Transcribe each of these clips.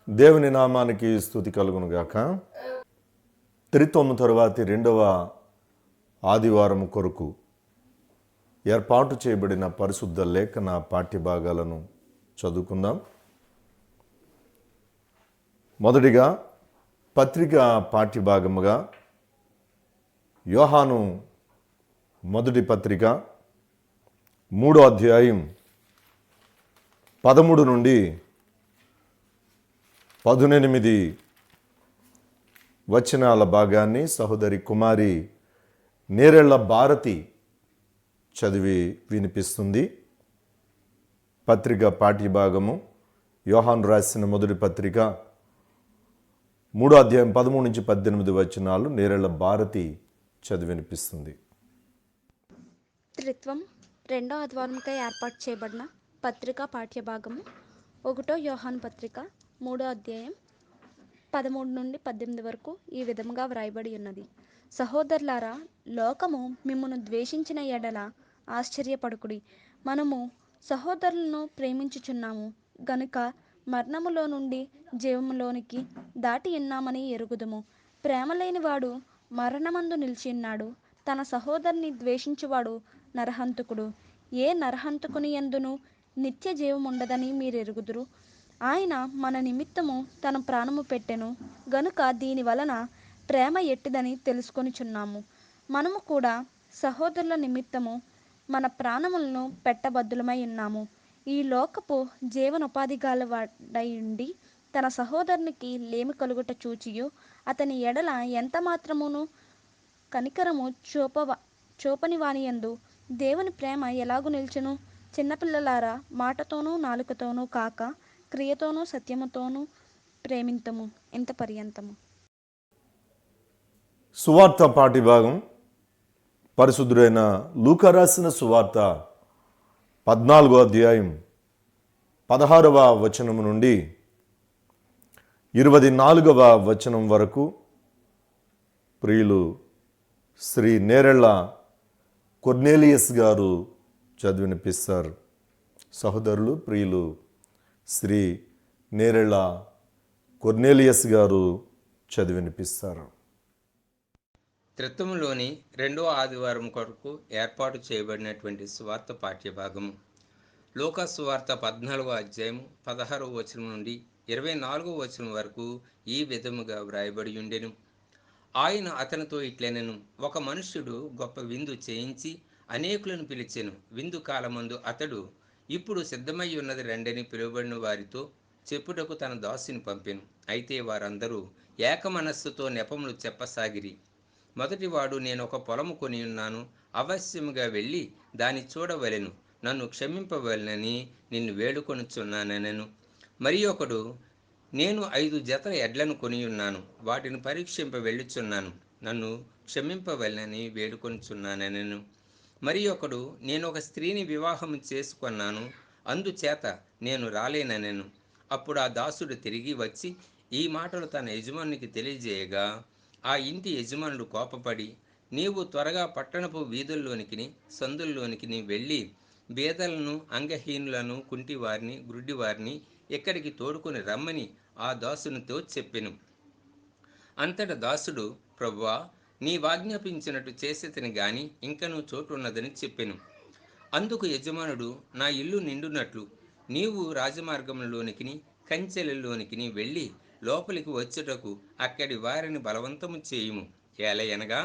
దేవుని నామానికి స్తుతి కలుగును గాక. త్రిత్వము తరువాతి రెండవ ఆదివారం కొరకు ఏర్పాటు చేయబడిన పరిశుద్ధ లేఖన పాఠ్యభాగాలను చదువుకుందాం. మొదటిగా పత్రిక పాఠ్యభాగముగా యోహాను మొదటి పత్రిక 3వ అధ్యాయం 13 నుండి 18 వచనాల భాగాన్ని సహోదరి కుమారి నేరెళ్ల భారతి చదివి వినిపిస్తుంది. పత్రిక పాఠ్యభాగము యోహాను రాసిన మొదటి పత్రిక 3వ అధ్యాయం 13 నుంచి 18 వచనాలు నేరెళ్ల భారతి చదివి వినిపిస్తుంది. త్రిత్వం రెండో ఆదివారంకై ఏర్పాటు చేయబడిన పత్రికా పాఠ్యభాగము 1వ యోహాను పత్రిక 3వ అధ్యాయం 13 నుండి 18 వరకు ఈ విధముగా వ్రాయబడి ఉన్నది. సహోదరులారా, లోకము మిమ్మును ద్వేషించిన ఎడల ఆశ్చర్యపడకుడి. మనము సహోదరులను ప్రేమించుచున్నాము గనుక మరణములో నుండి జీవములోనికి దాటి ఉన్నామని ఎరుగుదుము. ప్రేమ లేనివాడు మరణమందు నిలిచియున్నాడు. తన సహోదరుని ద్వేషించువాడు నరహంతకుడు. ఏ నరహంతకుని యందును నిత్య జీవముండదని మీరెరుగుదురు. ఆయన మన నిమిత్తము తన ప్రాణము పెట్టెను గనుక దీని వలన ప్రేమ ఎట్టిదని తెలుసుకొనిచున్నాము. మనము కూడా సహోదరుల నిమిత్తము మన ప్రాణములను పెట్టబద్దులమై ఉన్నాము. ఈ లోకపు జీవనోపాధి గలవాడై ఉండి తన సహోదరునికి లేమి కలుగుట చూచియు అతని ఎడల ఎంత మాత్రమును కనికరము చూపని వానియందు దేవుని ప్రేమ ఎలాగు నిల్చును? చిన్నపిల్లలారా, మాటతోనూ నాలుకతోనూ కాక క్రియతోనూ సత్యముతోనూ ప్రేమింతము. ఇంత పర్యంతము. సువార్త పాఠ్యభాగం పరిశుద్ధుడైన లూకా రాసిన సువార్త 14వ అధ్యాయం 16వ వచనము నుండి 24వ వచనం వరకు ప్రియులు శ్రీ నేరెళ్ల కొర్నేలియస్ గారు చదివినిపిస్తారు. సహోదరులు, ప్రియులు శ్రీ నేరెళ్ల కొర్నేలియస్ గారు చదివినిపిస్తారు. త్రిత్వములోని రెండవ ఆదివారం కొరకు ఏర్పాటు చేయబడినటువంటి సువార్త పాఠ్యభాగము లూకా సువార్త 14వ అధ్యాయం 16వ వచనం నుండి 24వ వచనం వరకు ఈ విధముగా వ్రాయబడి ఉండెను. ఆయన అతనితో ఇట్లనెను, ఒక మనుష్యుడు గొప్ప విందు చేయించి అనేకులను పిలిచెను. విందు కాలమందు అతడు, ఇప్పుడు సిద్ధమై ఉన్నది రండని పిలువబడిన వారితో చెప్పుటకు తన దాసుని పంపెను. అయితే వారందరూ ఏక మనస్సుతో నెపములు చెప్పసాగిరి. మొదటివాడు, నేను ఒక పొలము కొని ఉన్నాను, అవశ్యముగా వెళ్ళి దాన్ని చూడవలెను, నన్ను క్షమింపవలెనని నిన్ను వేడుకొనుచున్నానెను. మరి ఒకడు, నేను 5 జతల ఎడ్లను కొని ఉన్నాను, వాటిని పరీక్షింప వెళ్ళుచున్నాను, నన్ను క్షమింపవలెనని వేడుకొనుచున్నానెను. మరి ఒకడు, నేను ఒక స్త్రీని వివాహం చేసుకున్నాను, అందుచేత నేను రాలేనెను. అప్పుడు ఆ దాసుడు తిరిగి వచ్చి ఈ మాటలు తన యజమానికి తెలియజేయగా ఆ ఇంటి యజమానుడు కోపపడి, నీవు త్వరగా పట్టణపు వీధుల్లోనికి సందుల్లోనికి వెళ్ళి బీదలను, అంగహీనులను, కుంటివారిని, గ్రుడ్డివారిని ఇక్కడికి తోడుకొని రమ్మని ఆ దాసునితో చెప్పెను. అంతట దాసుడు, ప్రభువా, నీవాజ్ఞాపించినట్టు చేసేతని గాని ఇంకనూ చోటు ఉన్నదని చెప్పెను. అందుకు యజమానుడు, నా ఇల్లు నిండునట్లు నీవు రాజమార్గంలోనికి కంచెలలోనికి వెళ్ళి లోపలికి వచ్చుటకు అక్కడి వారిని బలవంతము చేయుము. ఏలయనగా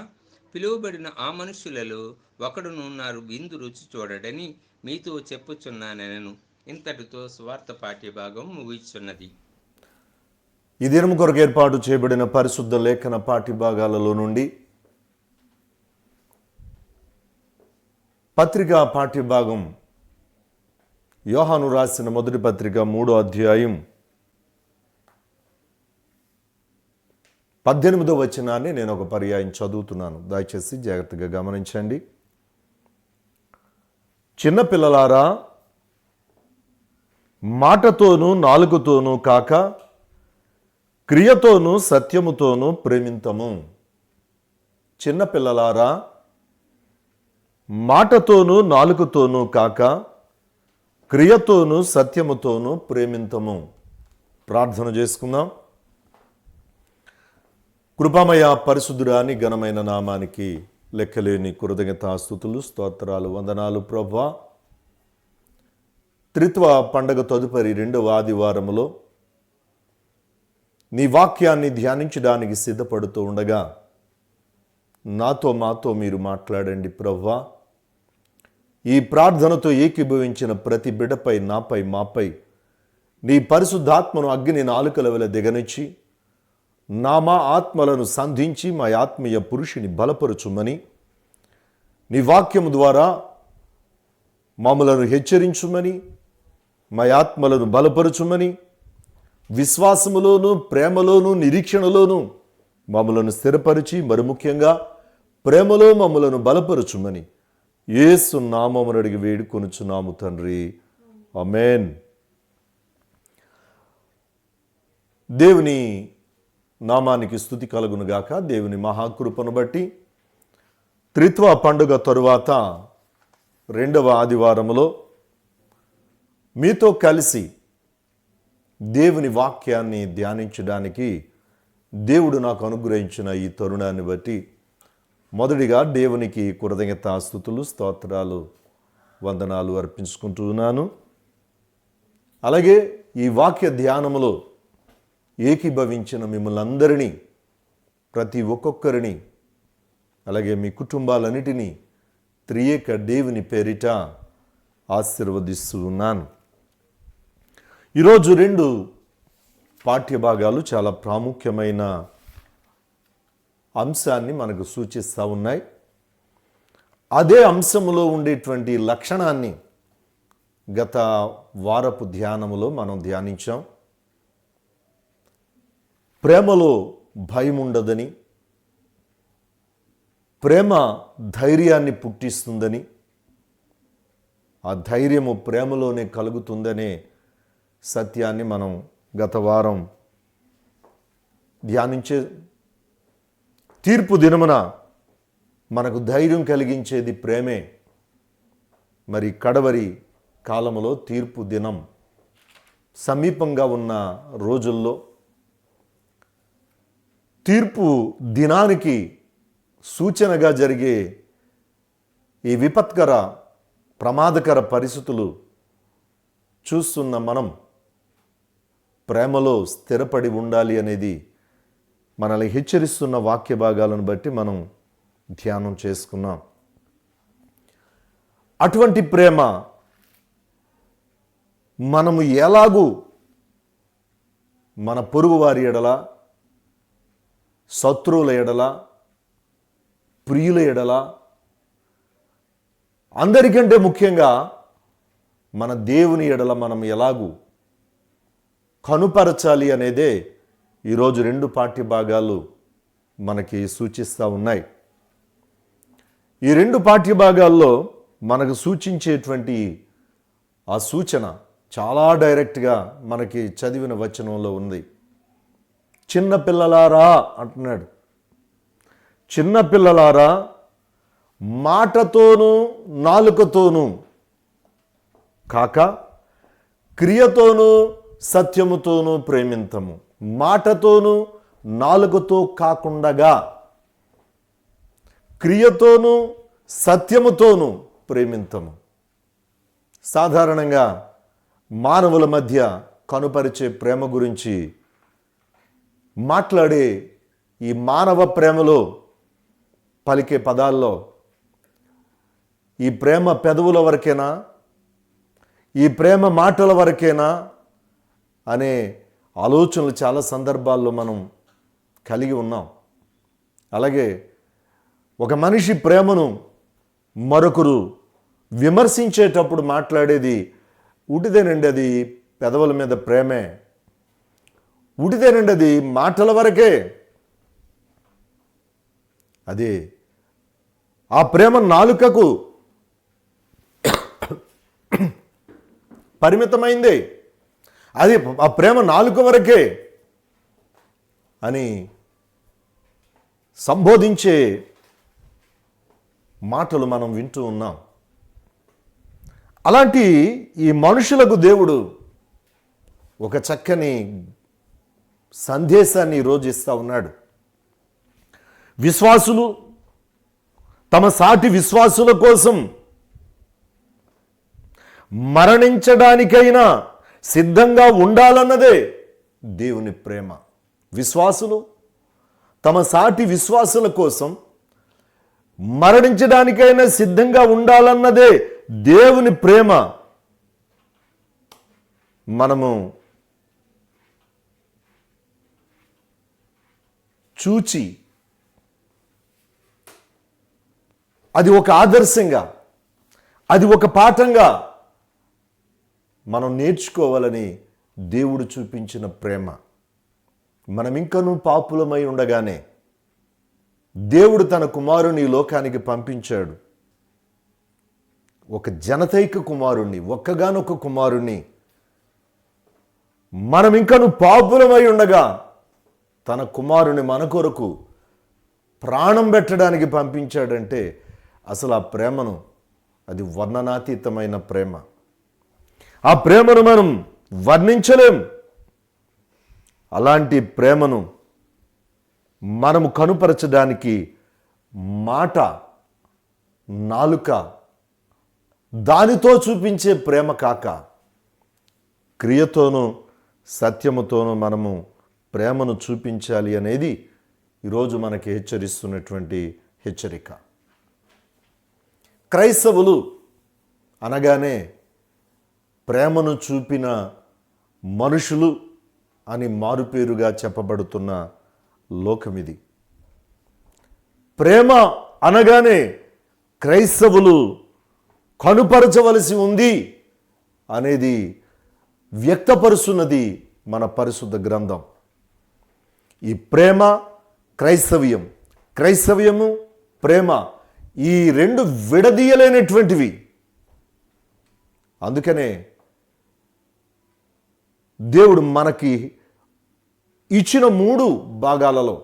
పిలువబడిన ఆ మనుషులలో ఒకడును నా విందు రుచి చూడడని మీతో చెప్పుచున్నానెను. ఇంతటితో సువార్త పాఠ్యభాగం ముగిస్తున్నది. ఈ దినము కొరకు ఏర్పాటు చేయబడిన పరిశుద్ధ లేఖన పాఠ్యభాగాలలో నుండి పత్రికా పాఠ్యభాగం యోహాను రాసిన మొదటి పత్రిక 3వ అధ్యాయం 18వ వచనాన్ని నేను ఒక పర్యాయం చదువుతున్నాను. దయచేసి జాగ్రత్తగా గమనించండి. చిన్నపిల్లలారా, మాటతోనూ నాలుకతోనూ కాక క్రియతోనూ సత్యముతోనూ ప్రేమింతము. చిన్నపిల్లలారా, మాటతోనూ నాలుకతోనూ కాక క్రియతోనూ సత్యముతోనూ ప్రేమింతము. ప్రార్థన చేసుకుందాం. కృపామయ పరిశుద్ధురాని ఘనమైన నామానికి లెక్కలేని కృతజ్ఞతాస్తుతులు, స్తోత్రాలు, వందనాలు ప్రభువా. త్రిత్వ పండగ తదుపరి 2వ ఆదివారములో నీ వాక్యాన్ని ధ్యానించడానికి సిద్ధపడుతూ ఉండగా నాతో మాతో మీరు మాట్లాడండి ప్రభువా. ఈ ప్రార్థనతో ఏకీభవించిన ప్రతి బిడ్డపై, నాపై, మాపై నీ పరిశుద్ధాత్మను అగ్ని నాలుకల వలె దిగనిచ్చి మా ఆత్మలను సంధించి మా ఆత్మీయ పురుషుని బలపరుచుమని, నీ వాక్యము ద్వారా మమ్మలను హెచ్చరించుమని, మా ఆత్మలను బలపరుచుమని, విశ్వాసములోను, ప్రేమలోను, నిరీక్షణలోను మమ్మలను స్థిరపరిచి, మరి ముఖ్యంగా ప్రేమలో మమ్మలను బలపరుచుమని యేసు నామమున అడిగి వేడుకొనుచున్నాము తండ్రి, ఆమేన్. దేవుని నామానికి స్తుతి కలుగునుగాక. దేవుని మహాకృపను బట్టి త్రిత్వ పండుగ తరువాత 2వ ఆదివారములో మీతో కలిసి దేవుని వాక్యాన్ని ధ్యానించడానికి దేవుడు నాకు అనుగ్రహించిన ఈ తరుణాన్ని బట్టి మొదటిగా దేవునికి కృతజ్ఞతాస్తుతులు, స్తోత్రాలు, వందనాలు అర్పించుకుంటున్నాను. అలాగే ఈ వాక్య ధ్యానములో ఏకీభవించిన మిమ్మల్ని అందరినీ, ప్రతి ఒక్కొక్కరిని, అలాగే మీ కుటుంబాలన్నిటినీ త్రియేక దేవుని పేరిట ఆశీర్వదిస్తూ ఉన్నాను. ఈరోజు 2 పాఠ్యభాగాలు చాలా ప్రాముఖ్యమైన అంశాన్ని మనకు సూచిస్తూ ఉన్నాయి. అదే అంశములో ఉండేటువంటి లక్షణాన్ని గత వారపు ధ్యానములో మనం ధ్యానించాం. ప్రేమలో భయం ఉండదని, ప్రేమ ధైర్యాన్ని పుట్టిస్తుందని, ఆ ధైర్యము ప్రేమలోనే కలుగుతుందనే సత్యాన్ని మనం గత వారం ధ్యానించే, తీర్పు దినమున మనకు ధైర్యం కలిగించేది ప్రేమే. మరి కడవరి కాలములో తీర్పు దినం సమీపంగా ఉన్న రోజుల్లో తీర్పు దినానికి సూచనగా జరిగే ఈ విపత్కర, ప్రమాదకర పరిస్థితులు చూస్తున్న మనం ప్రేమలో స్థిరపడి ఉండాలి అనేది మనల్ని హెచ్చరిస్తున్న వాక్య భాగాలను బట్టి మనం ధ్యానం చేసుకున్నాం. అటువంటి ప్రేమ మనము ఎలాగూ మన పొరుగువారి ఎడల, శత్రువుల ఎడల, ప్రియుల ఎడల, అందరికంటే ముఖ్యంగా మన దేవుని ఎడల మనం ఎలాగూ కనుపరచాలి అనేదే ఈరోజు 2 పాఠ్యభాగాలు మనకి సూచిస్తూ ఉన్నాయి. ఈ 2 పాఠ్యభాగాల్లో మనకు సూచించేటువంటి ఆ సూచన చాలా డైరెక్ట్గా మనకి చదివిన వచనంలో ఉంది. చిన్నపిల్లలారా అంటున్నాడు. చిన్నపిల్లలారా, మాటతోనూ నాలుకతోనూ కాక క్రియతోనూ సత్యముతోనూ ప్రేమింతము. మాటతోనూ నాలుకతో కాకుండగా క్రియతోనూ సత్యముతోనూ ప్రేమింతము. సాధారణంగా మానవుల మధ్య కనుపరిచే ప్రేమ గురించి మాట్లాడే ఈ మానవ ప్రేమలో పలికే పదాల్లో ఈ ప్రేమ పెదవుల వరకేనా, ఈ ప్రేమ మాటల వరకేనా అనే ఆలోచనలు చాలా సందర్భాల్లో మనం కలిగి ఉన్నాం. అలాగే ఒక మనిషి ప్రేమను మరొకరు విమర్శించేటప్పుడు మాట్లాడేది ఉటిదేనండి, అది పెదవుల మీద ప్రేమే, ఉటిదేనండి, అది మాటల వరకే. అదే ఆ ప్రేమ నాలుకకు పరిమితమైంది, అది ఆ ప్రేమ నాలుక వరకే అని సంబోధించే మాటలు మనం వింటూ ఉన్నాం. అలాంటి ఈ మనుషులకు దేవుడు ఒక చక్కని సందేశాన్ని ఈరోజు ఇస్తా ఉన్నాడు. విశ్వాసులు తమ సాటి విశ్వాసుల కోసం మరణించడానికైనా సిద్ధంగా ఉండాలన్నదే దేవుని ప్రేమ. విశ్వాసులు తమ సాటి విశ్వాసుల కోసం మరణించడానికైనా సిద్ధంగా ఉండాలన్నదే దేవుని ప్రేమ. మనము చూచి అది ఒక ఆదర్శంగా, అది ఒక పాఠంగా మనం నేర్చుకోవాలని దేవుడు చూపించిన ప్రేమ. మనం ఇంకనూ పాపులమై ఉండగానే దేవుడు తన కుమారుని లోకానికి పంపించాడు. ఒక జనతైక కుమారుణ్ణి, ఒక్కగానొక్క కుమారుణ్ణి. మనం ఇంకను పాపులమై ఉండగా తన కుమారుని మన కొరకు ప్రాణం పెట్టడానికి పంపించాడంటే అసలు ఆ ప్రేమను, అది వర్ణనాతీతమైన ప్రేమ. ఆ ప్రేమను మనం వర్ణించలేం. అలాంటి ప్రేమను మనము కనుపరచడానికి మాట, నాలుక, దానితో చూపించే ప్రేమ కాక క్రియతోనూ సత్యముతోనూ మనము ప్రేమను చూపించాలి అనేది ఈరోజు మనకి హెచ్చరిస్తున్నటువంటి హెచ్చరిక. క్రైస్తవులు అనగానే ప్రేమను చూపిన మనుషులు అని మారుపేరుగా చెప్పబడుతున్న లోకమిది. ప్రేమ అనగానే క్రైస్తవులు కనుపరచవలసి ఉంది అనేది వ్యక్తపరుస్తున్నది మన పరిశుద్ధ గ్రంథం. ఈ ప్రేమ, క్రైస్తవ్యం, క్రైస్తవ్యము, ప్రేమ, ఈ రెండు విడదీయలేనటువంటివి. అందుకనే దేవుడు మనకి ఇచ్చిన 3 భాగాలలో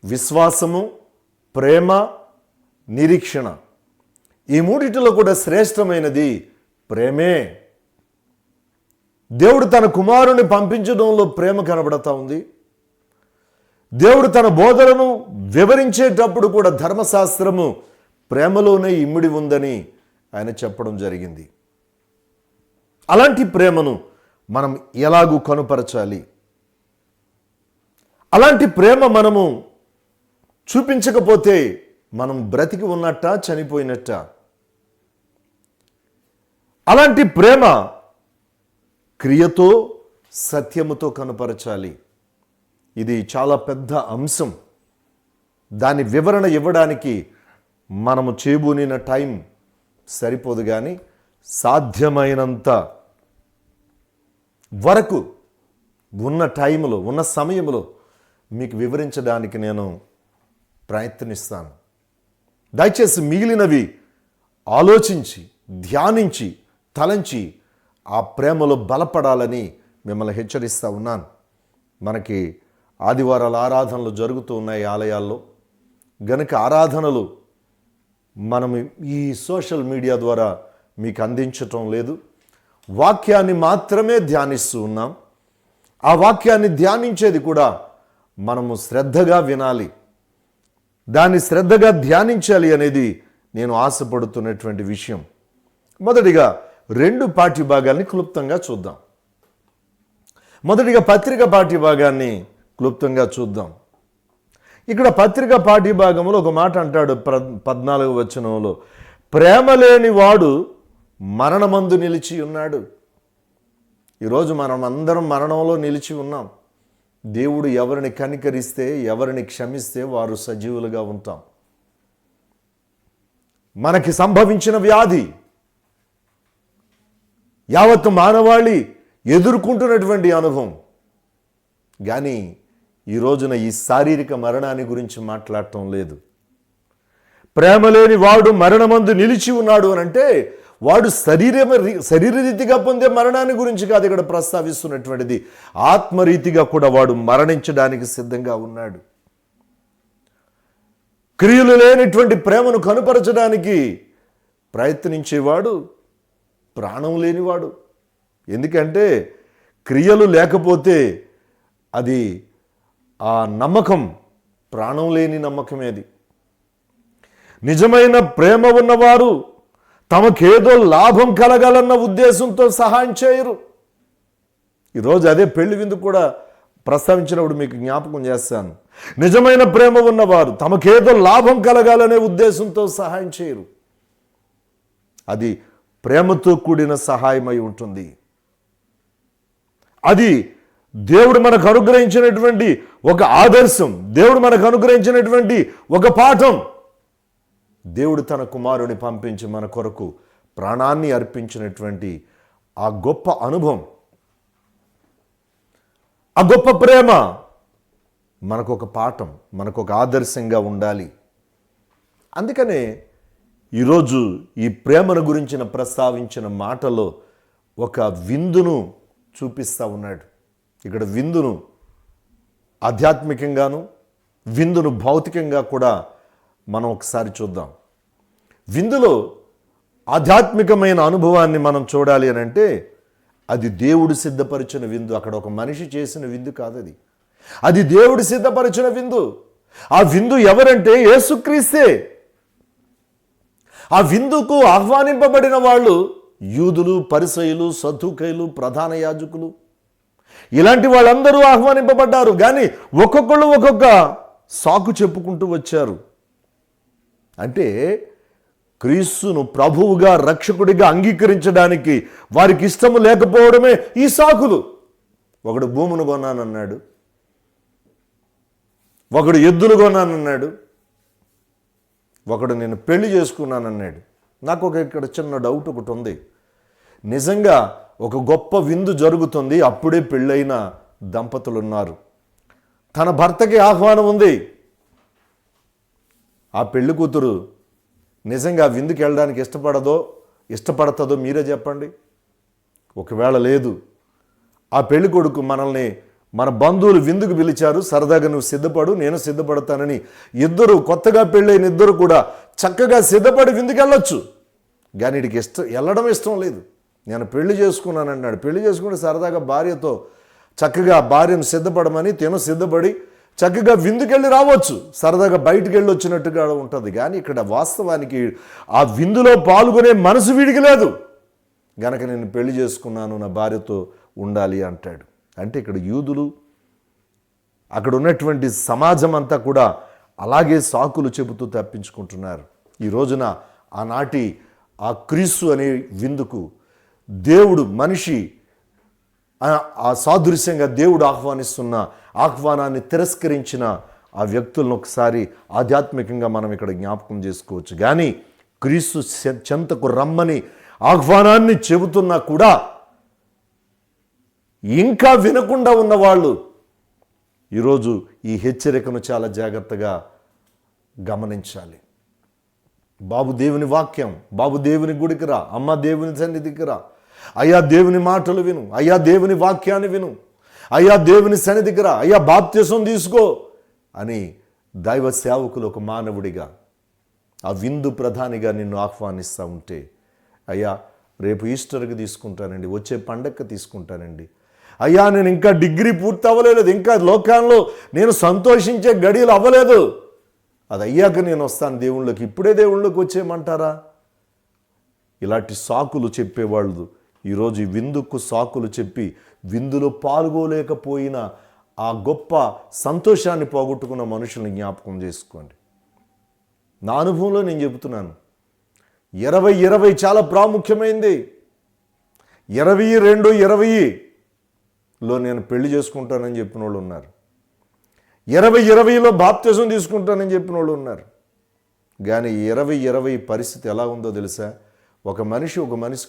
విశ్వాసము, ప్రేమ, నిరీక్షణ, ఈ మూడిటిలో కూడా శ్రేష్టమైనది ప్రేమే. దేవుడు తన కుమారుని పంపించడంలో ప్రేమ కనబడతా ఉంది. దేవుడు తన బోధనను వివరించేటప్పుడు కూడా ధర్మశాస్త్రము ప్రేమలోనే ఇమిడి ఉందని ఆయన చెప్పడం జరిగింది. అలాంటి ప్రేమను మనం ఎలాగూ కనుపరచాలి? అలాంటి ప్రేమ మనము చూపించకపోతే మనం బ్రతికి ఉన్నట్ట, చనిపోయినట్ట? అలాంటి ప్రేమ క్రియతో, సత్యముతో కనుపరచాలి. ఇది చాలా పెద్ద అంశం. దాని వివరణ ఇవ్వడానికి మనము చేయబూనిన టైం సరిపోదు, కానీ సాధ్యమైనంత వరకు ఉన్న టైంలో, ఉన్న సమయంలో మీకు వివరించడానికి నేను ప్రయత్నిస్తాను. దయచేసి మిగిలినవి ఆలోచించి, ధ్యానించి, తలంచి ఆ ప్రేమలో బలపడాలని మిమ్మల్ని హెచ్చరిస్తూ ఉన్నాను. మనకి ఆదివారాల ఆరాధనలు జరుగుతూ ఉన్నాయి ఆలయాల్లో. గనుక ఆరాధనలు మనం ఈ సోషల్ మీడియా ద్వారా మీకు అందించటం లేదు. వాక్యాన్ని మాత్రమే ధ్యానిస్తూ ఉన్నాం. ఆ వాక్యాన్ని ధ్యానించేది కూడా మనము శ్రద్ధగా వినాలి, దాన్ని శ్రద్ధగా ధ్యానించాలి అనేది నేను ఆశపడుతున్నటువంటి విషయం. మొదటిగా 2 పాఠ్యభాగాల్ని క్లుప్తంగా చూద్దాం. మొదటిగా పత్రిక పాఠ్యభాగాన్ని క్లుప్తంగా చూద్దాం. ఇక్కడ పత్రిక పాఠ్యభాగంలో ఒక మాట అంటాడు 14వ వచనంలో, ప్రేమ లేని వాడు మరణమందు నిలిచి ఉన్నాడు. ఈరోజు మనం అందరం మరణంలో నిలిచి ఉన్నాం. దేవుడు ఎవరిని కనికరిస్తే, ఎవరిని క్షమిస్తే వారు సజీవులుగా ఉంటాం. మనకి సంభవించిన వ్యాధి యావత్తు మానవాళి ఎదుర్కొంటున్నటువంటి అనుభవం. కానీ ఈ రోజున ఈ శారీరక మరణాన్ని గురించి మాట్లాడటం లేదు. ప్రేమ లేని వాడు మరణమందు నిలిచి ఉన్నాడు అని అంటే వాడు శరీరరీతిగా పొందే మరణాన్ని గురించి కాదు ఇక్కడ ప్రస్తావిస్తున్నటువంటిది. ఆత్మరీతిగా కూడా వాడు మరణించడానికి సిద్ధంగా ఉన్నాడు. క్రియలు లేనిటువంటి ప్రేమను కనుపరచడానికి ప్రయత్నించేవాడు ప్రాణం లేనివాడు. ఎందుకంటే క్రియలు లేకపోతే అది ఆ నమ్మకం ప్రాణం లేని నమ్మకమేది. నిజమైన ప్రేమ ఉన్నవారు తమకేదో లాభం కలగాలన్న ఉద్దేశంతో సహాయం చేయరు. ఈరోజు అదే పెళ్లి విందు కూడా ప్రస్తావించినప్పుడు మీకు జ్ఞాపకం చేస్తాను. నిజమైన ప్రేమ ఉన్నవారు తమకేదో లాభం కలగాలనే ఉద్దేశంతో సహాయం చేయరు. అది ప్రేమతో కూడిన సహాయమై ఉంటుంది. అది దేవుడు మనకు అనుగ్రహించినటువంటి ఒక ఆదర్శం, దేవుడు మనకు అనుగ్రహించినటువంటి ఒక పాఠం. దేవుడు తన కుమారుని పంపించి మన కొరకు ప్రాణాన్ని అర్పించినటువంటి ఆ గొప్ప అనుభవం, ఆ గొప్ప ప్రేమ మనకొక పాఠం, మనకొక ఆదర్శంగా ఉండాలి. అందుకనే ఈరోజు ఈ ప్రేమను గురించిన ప్రస్తావించిన మాటలో ఒక విందును చూపిస్తూ ఉన్నాడు. ఇక్కడ విందును ఆధ్యాత్మికంగాను విందును భౌతికంగా కూడా మనం ఒకసారి చూద్దాం. విందులో ఆధ్యాత్మికమైన అనుభవాన్ని మనం చూడాలి అని అంటే అది దేవుడు సిద్ధపరిచిన విందు. అక్కడ ఒక మనిషి చేసిన విందు కాదు, అది దేవుడు సిద్ధపరిచిన విందు. ఆ విందు ఎవరంటే యేసుక్రీస్తే. ఆ విందుకు ఆహ్వానింపబడిన వాళ్ళు యూదులు, పరిసయ్యులు, సద్దూకయ్యులు, ప్రధాన యాజకులు, ఇలాంటి వాళ్ళందరూ ఆహ్వానింపబడ్డారు. కానీ ఒక్కొక్కళ్ళు ఒక్కొక్క సాకు చెప్పుకుంటూ వచ్చారు. అంటే క్రీస్తును ప్రభువుగా రక్షకుడిగా అంగీకరించడానికి వారికి ఇష్టము లేకపోవడమే ఈ సాకులు. ఒకడు భూమును కొన్నానన్నాడు, ఒకడు ఎద్దులు కొన్నానన్నాడు, ఒకడు నేను పెళ్లి చేసుకున్నానన్నాడు. నాకు ఇక్కడ చిన్న డౌట్ ఒకటి ఉంది. నిజంగా ఒక గొప్ప విందు జరుగుతుంది, అప్పుడే పెళ్ళైన దంపతులు ఉన్నారు, తన భర్తకి ఆహ్వానం ఉంది. ఆ పెళ్లి కూతురు నిజంగా విందుకి వెళ్ళడానికి ఇష్టపడుతుందో మీరే చెప్పండి. ఒకవేళ లేదు, ఆ పెళ్లి కొడుకు మనల్ని మన బంధువులు విందుకు పిలిచారు, సరదాగా నువ్వు సిద్ధపడు, నేను సిద్ధపడతానని ఇద్దరు, కొత్తగా పెళ్ళైన ఇద్దరు కూడా చక్కగా సిద్ధపడి విందుకు వెళ్ళొచ్చు. కానీ వీడికి వెళ్ళడం ఇష్టం లేదు. నేను పెళ్లి చేసుకున్నానన్నాడు. పెళ్లి చేసుకుంటే సరదాగా భార్యతో చక్కగా భార్యను సిద్ధపడమని తను సిద్ధపడి చక్కగా విందుకెళ్ళి రావచ్చు, సరదాగా బయటికి వెళ్ళి వచ్చినట్టుగా ఉంటుంది. కానీ ఇక్కడ వాస్తవానికి ఆ విందులో పాల్గొనే మనసు వీడికి లేదు. గనక నేను పెళ్లి చేసుకున్నాను, నా భార్యతో ఉండాలి అంటాడు. అంటే ఇక్కడ యూదులు, అక్కడ ఉన్నటువంటి సమాజం అంతా కూడా అలాగే సాకులు చెబుతూ తప్పించుకుంటున్నారు. ఈ రోజున ఆనాటి ఆ క్రీస్తు అనే విందుకు దేవుడు మనిషి ఆ సాదృశ్యంగా దేవుడు ఆహ్వానిస్తున్న ఆహ్వానాన్ని తిరస్కరించిన ఆ వ్యక్తులను ఒకసారి ఆధ్యాత్మికంగా మనం ఇక్కడ జ్ఞాపకం చేసుకోవచ్చు. కానీ క్రీస్తు చెంతకు రమ్మని ఆహ్వానాన్ని చెబుతున్నా కూడా ఇంకా వినకుండా ఉన్నవాళ్ళు ఈరోజు ఈ హెచ్చరికను చాలా జాగ్రత్తగా గమనించాలి. బాబు దేవుని వాక్యం, బాబు దేవుని గుడికి రా, అమ్మ దేవుని సన్నిధికి రా, అయ్యా దేవుని మాటలు విను, అయ్యా దేవుని వాక్యాన్ని విను, అయ్యా దేవుని సన్నిధికి రా, అయ్యా బాప్తిసం తీసుకో అని దైవ సేవకులు ఒక మానవుడిగా ఆ విందు ప్రధానిగా నిన్ను ఆహ్వానిస్తూ ఉంటే, అయ్యా రేపు ఈస్టర్కి తీసుకుంటానండి, వచ్చే పండగకి తీసుకుంటానండి, అయ్యా నేను ఇంకా డిగ్రీ పూర్తి అవ్వలేదు, ఇంకా లోకంలో నేను సంతోషించే గడియలు అవ్వలేదు, అది అయ్యాక నేను వస్తాను దేవుళ్ళకి, ఇప్పుడే దేవుళ్ళకి వచ్చేయమంటారా? ఇలాంటి సాకులు చెప్పేవాళ్ళు ఈరోజు ఈ విందుకు సాకులు చెప్పి విందులో పాల్గొలేకపోయిన ఆ గొప్ప సంతోషాన్ని పోగొట్టుకున్న మనుషుల్ని జ్ఞాపకం చేసుకోండి. నా అనుభవంలో నేను చెబుతున్నాను, 20-20 చాలా ప్రాముఖ్యమైంది. 22-20లో నేను పెళ్లి చేసుకుంటానని చెప్పిన వాళ్ళు ఉన్నారు, 20-20లో బాప్తిజం తీసుకుంటానని చెప్పిన వాళ్ళు ఉన్నారు. కానీ 20-20 పరిస్థితి ఎలా ఉందో తెలుసా? ఒక మనిషి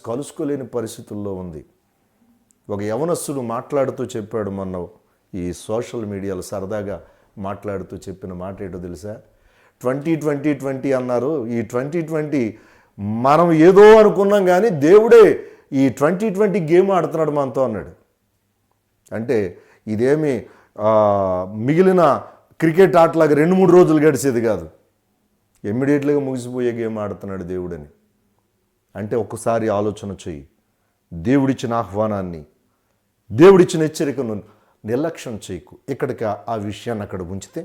కలుసుకోలేని పరిస్థితుల్లో ఉంది. ఒక యవనస్తుడు మాట్లాడుతూ చెప్పాడు మొన్న ఈ సోషల్ మీడియాలో సరదాగా మాట్లాడుతూ చెప్పిన మాట ఏంటో తెలుసా? 20-20 అన్నారు. ఈ 2020 మనం ఏదో అనుకున్నాం, కానీ దేవుడే ఈ 2020 గేమ్ ఆడుతున్నాడు మనతో అన్నాడు. అంటే ఇదేమి మిగిలిన క్రికెట్ ఆటలాగా 2-3 రోజులు గడిచేది కాదు, ఇమ్మీడియట్గా ముగిసిపోయే గేమ్ ఆడుతున్నాడు దేవుడని. అంటే ఒక్కసారి ఆలోచన చెయ్యి. దేవుడిచ్చిన ఆహ్వానాన్ని, దేవుడిచ్చిన హెచ్చరికను నిర్లక్ష్యం చేయకు. ఇక్కడికి ఆ విషయాన్ని అక్కడ ఉంచితే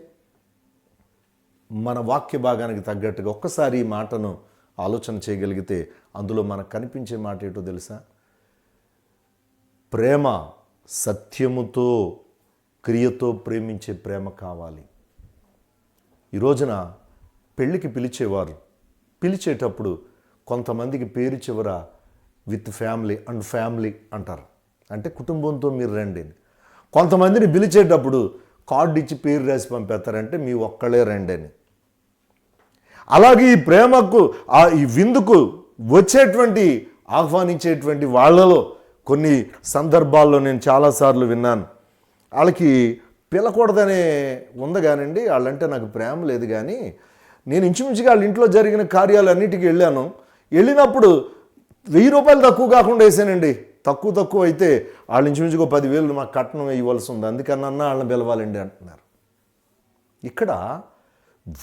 మన వాక్య భాగానికి తగ్గట్టుగా ఒక్కసారి ఈ మాటను ఆలోచన చేయగలిగితే అందులో మనకు కనిపించే మాట ఏంటో తెలుసా? ప్రేమ సత్యముతో క్రియతో ప్రేమించే ప్రేమ కావాలి. ఈ రోజున పెళ్ళికి పిలిచేటప్పుడు కొంతమందికి పేరు చివర విత్ ఫ్యామిలీ అండ్ ఫ్యామిలీ అంటారు, అంటే కుటుంబంతో మీరు రండి అని. కొంతమందిని పిలిచేటప్పుడు కార్డు ఇచ్చి పేరు రాసి పంపేస్తారంటే మీ ఒక్కళ్ళే రండి అని. అలాగే ఈ ప్రేమకు ఈ విందుకు వచ్చేటువంటి ఆహ్వానించేటువంటి వాళ్ళలో కొన్ని సందర్భాల్లో నేను చాలాసార్లు విన్నాను, వాళ్ళకి పిలకూడదనే ఉంది కానండి, వాళ్ళంటే నాకు ప్రేమ లేదు. కానీ నేను ఇంచుమించుగా వాళ్ళ ఇంట్లో జరిగిన కార్యాలన్నిటికీ వెళ్ళినప్పుడు 1000 రూపాయలు తక్కువ కాకుండా వేసానండి. తక్కువ అయితే వాళ్ళు ఇంచుమించుగా 10,000 మాకు కట్నం ఇవ్వాల్సి ఉంది, అందుకన్నా వాళ్ళని పిలవాలండి అంటున్నారు. ఇక్కడ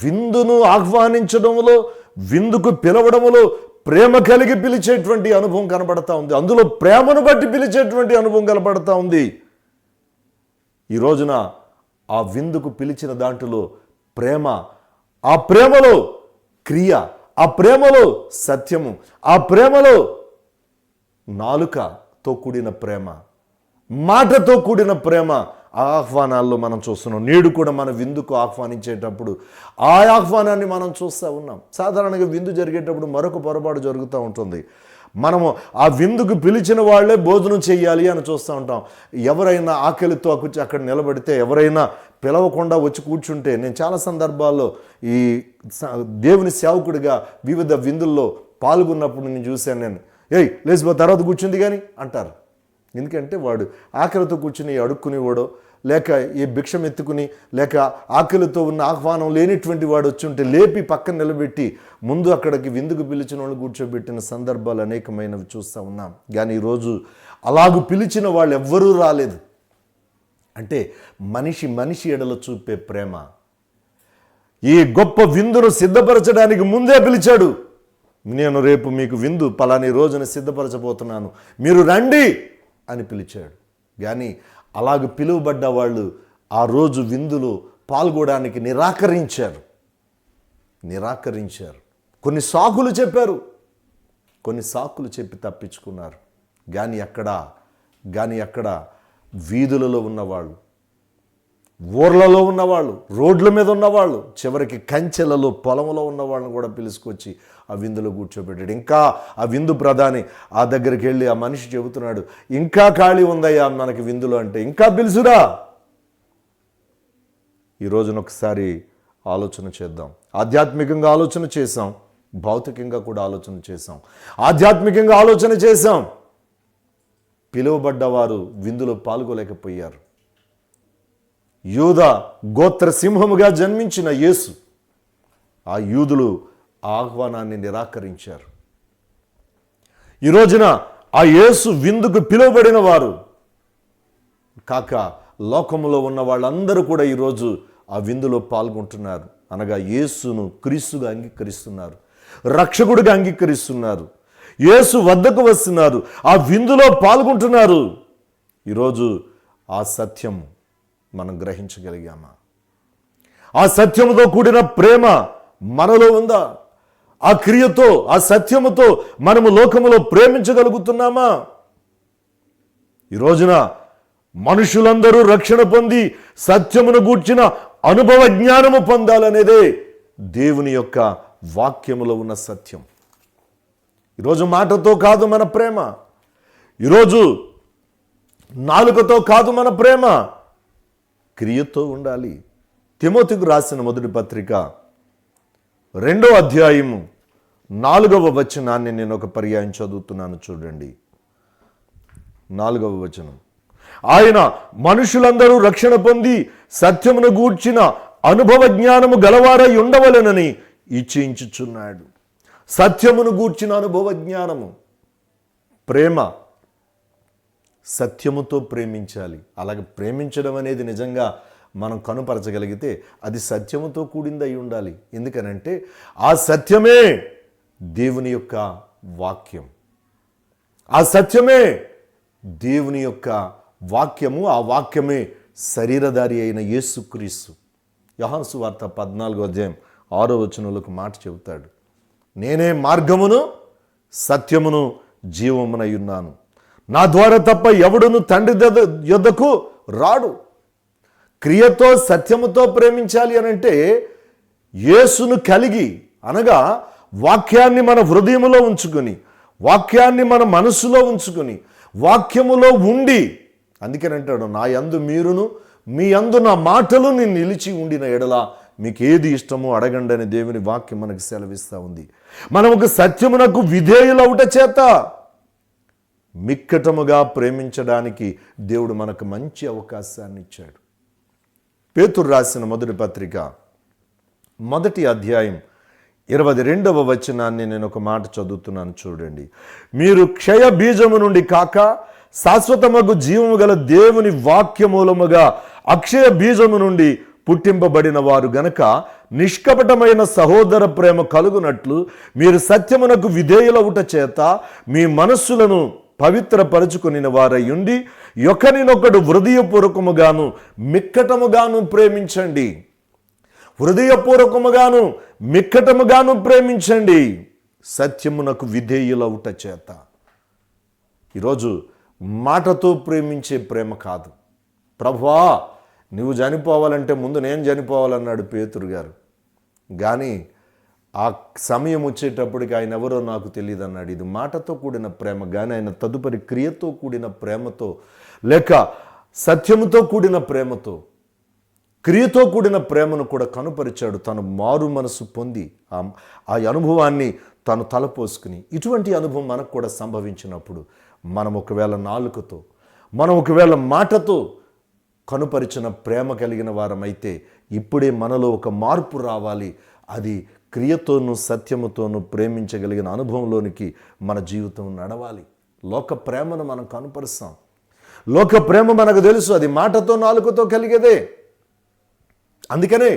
విందును ఆహ్వానించడంలో, విందుకు పిలవడంలో ప్రేమ కలిగి పిలిచేటువంటి అనుభవం కనబడతా ఉంది. అందులో ప్రేమను బట్టి పిలిచేటువంటి అనుభవం కనబడతా ఉంది. ఈ రోజున ఆ విందుకు పిలిచిన దాంట్లో ప్రేమ, ఆ ప్రేమలో క్రియ, ఆ ప్రేమలో సత్యము, ఆ ప్రేమలో నాలుకతో కూడిన ప్రేమ, మాటతో కూడిన ప్రేమ ఆహ్వానాల్లో మనం చూస్తున్నాం. నేడు కూడా మన విందుకు ఆహ్వానించేటప్పుడు ఆ ఆహ్వానాన్ని మనం చూస్తూ ఉన్నాం. సాధారణంగా విందు జరిగేటప్పుడు మరొక పొరపాటు జరుగుతూ ఉంటుంది. మనము ఆ విందుకు పిలిచిన వాళ్ళే భోజనం చేయాలి అని చూస్తూ ఉంటాం. ఎవరైనా ఆకలితో అక్కడ నిలబడితే, ఎవరైనా పిలవకుండా వచ్చి కూర్చుంటే, నేను చాలా సందర్భాల్లో ఈ దేవుని సేవకుడిగా వివిధ విందుల్లో పాల్గొన్నప్పుడు నేను చూశాను. లేచిపో తర్వాత కూర్చుంది కానీ అంటారు. ఎందుకంటే వాడు ఆకలితో కూర్చుని అడుక్కునేవాడో, లేక ఏ భిక్షం ఎత్తుకుని, లేక ఆకలితో ఉన్న ఆహ్వానం లేనిటువంటి వాడు వచ్చి ఉంటే లేపి పక్కన నిలబెట్టి ముందు అక్కడికి విందుకు పిలిచిన వాళ్ళు కూర్చోబెట్టిన సందర్భాలు అనేకమైనవి చూస్తూ ఉన్నాం. కానీ ఈరోజు అలాగూ పిలిచిన వాళ్ళు ఎవ్వరూ రాలేదు. అంటే మనిషి ఎడల చూపే ప్రేమ. ఈ గొప్ప విందును సిద్ధపరచడానికి ముందే పిలిచాడు. నేను రేపు మీకు విందు పలాని రోజున సిద్ధపరచబోతున్నాను, మీరు రండి అని పిలిచాడు. కానీ అలాగ పిలువబడ్డ వాళ్ళు ఆ రోజు విందులో పాల్గొనడానికి నిరాకరించారు. కొన్ని సాకులు చెప్పి తప్పించుకున్నారు. కానీ అక్కడ వీధులలో ఉన్నవాళ్ళు, ఊర్లలో ఉన్నవాళ్ళు, రోడ్ల మీద ఉన్నవాళ్ళు, చివరికి కంచెలలో పొలంలో ఉన్న వాళ్ళని కూడా పిలుచుకొచ్చి ఆ విందులో కూర్చోబెట్టాడు. ఇంకా ఆ విందు ప్రధాని ఆ దగ్గరికి వెళ్ళి ఆ మనిషి చెబుతున్నాడు, ఇంకా ఖాళీ ఉందయ్యా మనకి విందులో అంటే, ఇంకా పిలుచురా. ఈ రోజున ఒకసారి ఆలోచన చేద్దాం. ఆధ్యాత్మికంగా ఆలోచన చేసాం, భౌతికంగా కూడా ఆలోచన చేసాం. ఆధ్యాత్మికంగా ఆలోచన చేసాం, పిలువబడ్డవారు విందులో పాల్గొలేకపోయారు. యూదా గోత్ర సింహముగా జన్మించిన యేసు, ఆ యూదులు ఆహ్వానాన్ని నిరాకరించారు. ఈ రోజున ఆ యేసు విందుకు పిలువబడిన వారు కాక లోకములో ఉన్న వాళ్ళందరూ కూడా ఈరోజు ఆ విందులో పాల్గొంటున్నారు. అనగా యేసును క్రీస్తుగా అంగీకరిస్తున్నారు, రక్షకుడిగా అంగీకరిస్తున్నారు, యేసు వద్దకు వస్తున్నారు, ఆ విందులో పాల్గొంటున్నారు. ఈరోజు ఆ సత్యం మనం గ్రహించగలిగామా? ఆ సత్యముతో కూడిన ప్రేమ మనలో ఉందా? ఆ క్రియతో, ఆ సత్యముతో మనము లోకములో ప్రేమించగలుగుతున్నామా? ఈ రోజున మనుషులందరూ రక్షణ పొంది సత్యమును గూర్చిన అనుభవ జ్ఞానము పొందాలనేదే దేవుని యొక్క వాక్యములో ఉన్న సత్యం. ఈరోజు మాటతో కాదు మన ప్రేమ, ఈరోజు నాలుకతో కాదు మన ప్రేమ, క్రియతో ఉండాలి. తిమోతికు రాసిన మొదటి పత్రిక 2వ అధ్యాయము 4వ వచనాన్ని నేను ఒక పర్యాయం చదువుతున్నాను, చూడండి. 4వ వచనం, ఆయన మనుషులందరూ రక్షణ పొంది సత్యమును గూర్చిన అనుభవ జ్ఞానము గలవారై ఉండవలెనని ఇచ్ఛించుచున్నాడు. సత్యమును గూర్చిన అనుభవ జ్ఞానము, ప్రేమ, సత్యముతో ప్రేమించాలి. అలాగే ప్రేమించడం అనేది నిజంగా మనం కనుపరచగలిగితే అది సత్యముతో కూడింది అయి ఉండాలి. ఎందుకనంటే ఆ సత్యమే దేవుని యొక్క వాక్యం, ఆ సత్యమే దేవుని యొక్క వాక్యము, ఆ వాక్యమే శరీరధారి అయిన యేసుక్రీస్తు. యోహాను సువార్త 14:6 ఒక మాట చెబుతాడు, నేనే మార్గమును సత్యమును జీవమునై ఉన్నాను, నా ద్వారా తప్ప ఎవడును తండ్రి యొద్దకు రాడు. క్రియతో సత్యముతో ప్రేమించాలి అనంటే యేసును కలిగి, అనగా వాక్యాన్ని మన హృదయములో ఉంచుకొని, వాక్యాన్ని మన మనసులో ఉంచుకొని, వాక్యములో ఉండి, అందుకేనంటాడు, నా యందు మీరును మీ యందు నా మాటలు నేను నిలిచి ఉండిన ఎడల మీకు ఏది ఇష్టమో అడగండి అని దేవుని వాక్యం మనకు సెలవిస్తూ ఉంది. మనం ఒక సత్యమునకు విధేయులవుట చేత మిక్కటముగా ప్రేమించడానికి దేవుడు మనకు మంచి అవకాశాన్ని ఇచ్చాడు. పేతురు రాసిన మొదటి పత్రిక 1వ అధ్యాయం 22వ వచనాన్ని నేను ఒక మాట చదువుతున్నాను, చూడండి. మీరు క్షయ బీజము నుండి కాక శాశ్వతమగు జీవము గల దేవుని వాక్యమూలముగా అక్షయ బీజము నుండి పుట్టింపబడిన వారు గనక నిష్కపటమైన సహోదర ప్రేమ కలుగునట్లు మీరు సత్యమునకు విధేయులవుట చేత మీ మనస్సులను పవిత్రపరచుకొనిన వారయ్యుండి ఒకరినొకడు హృదయపూర్వకముగాను మిక్కటముగాను ప్రేమించండి. హృదయపూర్వకముగాను మిక్కటముగాను ప్రేమించండి, సత్యమునకు విధేయులవుట చేత. ఈరోజు మాటతో ప్రేమించే ప్రేమ కాదు. ప్రభువా నువ్వు చనిపోవాలంటే ముందు నేను చనిపోవాలన్నాడు పేతురు గారు. కానీ ఆ సమయం వచ్చేటప్పటికి ఆయన ఎవరో నాకు తెలియదు అన్నాడు. ఇది మాటతో కూడిన ప్రేమ. కానీ ఆయన తదుపరి క్రియతో కూడిన ప్రేమతో, లేక సత్యముతో కూడిన ప్రేమతో, క్రియతో కూడిన ప్రేమను కూడా కనుపరిచాడు. తను మారు మనసు పొంది ఆ అనుభవాన్ని తను తలపోసుకుని, ఇటువంటి అనుభవం మనకు కూడా సంభవించినప్పుడు మనం ఒకవేళ నాలుకతో, మనం ఒకవేళ మాటతో కనుపరిచిన ప్రేమ కలిగిన వారమైతే ఇప్పుడే మనలో ఒక మార్పు రావాలి. అది క్రియతోనూ సత్యముతోనూ ప్రేమించగలిగిన అనుభవంలోనికి మన జీవితం నడవాలి. లోక ప్రేమను మనం కనుపరుస్తాం. లోక ప్రేమ మనకు తెలుసు, అది మాటతో నాలుకతో కలిగేదే. అందుకనే